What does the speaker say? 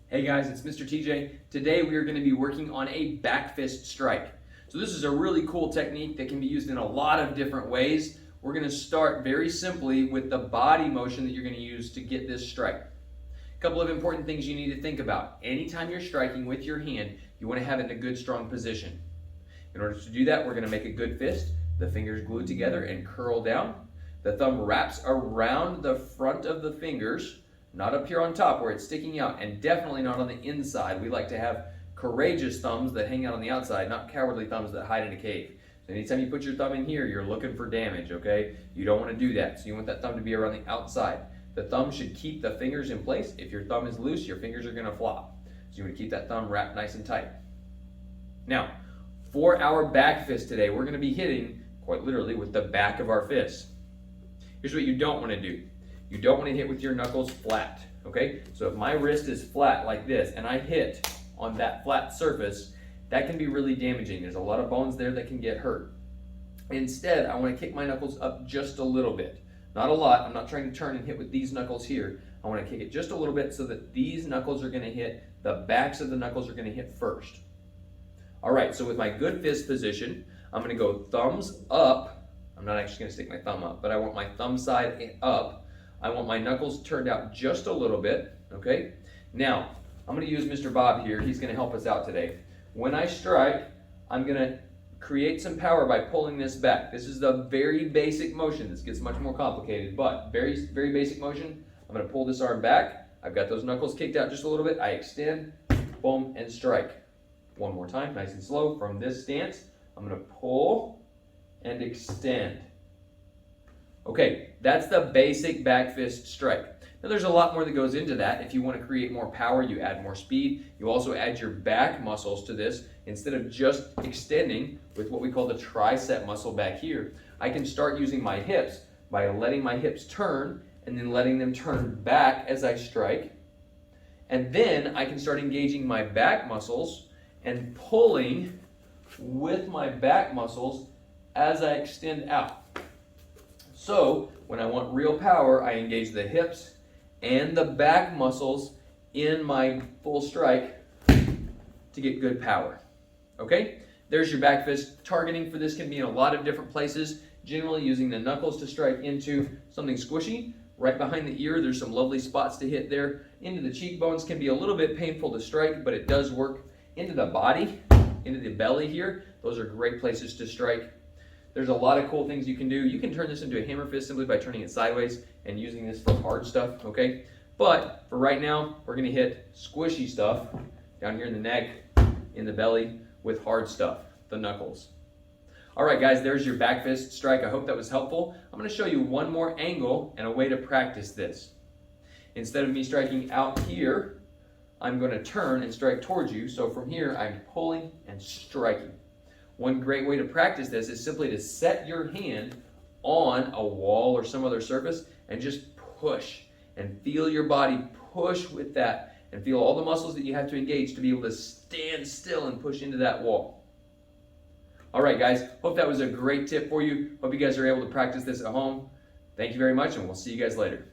Hey guys, it's Mr. TJ. Today we are going to be working on a back fist strike. So this is a really cool technique that can be used in a lot of different ways. We're going to start very simply with the body motion that you're going to use to get this strike. A couple of important things you need to think about. Anytime you're striking with your hand, you want to have it in a good strong position. In order to do that, we're going to make a good fist. The fingers glued together and curl down. The thumb wraps around the front of the fingers, not up here on top where it's sticking out, and definitely not on the inside. We like to have courageous thumbs that hang out on the outside, not cowardly thumbs that hide in a cave. So anytime you put your thumb in here, you're looking for damage, okay? You don't want to do that. So you want that thumb to be around the outside. The thumb should keep the fingers in place. If your thumb is loose, your fingers are going to flop. So you want to keep that thumb wrapped nice and tight. Now, for our back fist today, we're going to be hitting, quite literally, with the back of our fist. Here's what you don't want to do. You don't want to hit with your knuckles flat, okay? So if my wrist is flat like this and I hit on that flat surface, that can be really damaging. There's a lot of bones there that can get hurt. Instead, I want to kick my knuckles up just a little bit. Not a lot. I'm not trying to turn and hit with these knuckles here. I want to kick it just a little bit so that these knuckles are going to hit, the backs of the knuckles are going to hit first. All right, so with my good fist position, I'm going to go thumbs up. I'm not actually going to stick my thumb up, but I want my thumb side up. I want my knuckles turned out just a little bit, okay? Now, I'm going to use Mr. Bob here. He's going to help us out today. When I strike, I'm going to create some power by pulling this back. This is the very basic motion. This gets much more complicated, but very, very basic motion. I'm going to pull this arm back. I've got those knuckles kicked out just a little bit. I extend, boom, and strike. One more time, nice and slow. From this stance, I'm going to pull and extend. Okay, that's the basic back fist strike. Now there's a lot more that goes into that. If you want to create more power, you add more speed. You also add your back muscles to this. Instead of just extending with what we call the tricep muscle back here, I can start using my hips by letting my hips turn and then letting them turn back as I strike. And then I can start engaging my back muscles and pulling with my back muscles as I extend out. So when I want real power, I engage the hips and the back muscles in my full strike to get good power. Okay? There's your back fist. Targeting for this can be in a lot of different places, generally using the knuckles to strike into something squishy. Right behind the ear, there's some lovely spots to hit there. Into the cheekbones can be a little bit painful to strike, but it does work. Into the body, into the belly here, those are great places to strike. There's a lot of cool things you can do. You can turn this into a hammer fist simply by turning it sideways and using this for hard stuff, okay? But for right now, we're gonna hit squishy stuff down here in the neck, in the belly, with hard stuff, the knuckles. All right, guys, there's your back fist strike. I hope that was helpful. I'm gonna show you one more angle and a way to practice this. Instead of me striking out here, I'm gonna turn and strike towards you. So from here, I'm pulling and striking. One great way to practice this is simply to set your hand on a wall or some other surface and just push and feel your body push with that and feel all the muscles that you have to engage to be able to stand still and push into that wall. All right, guys, hope that was a great tip for you. Hope you guys are able to practice this at home. Thank you very much, and we'll see you guys later.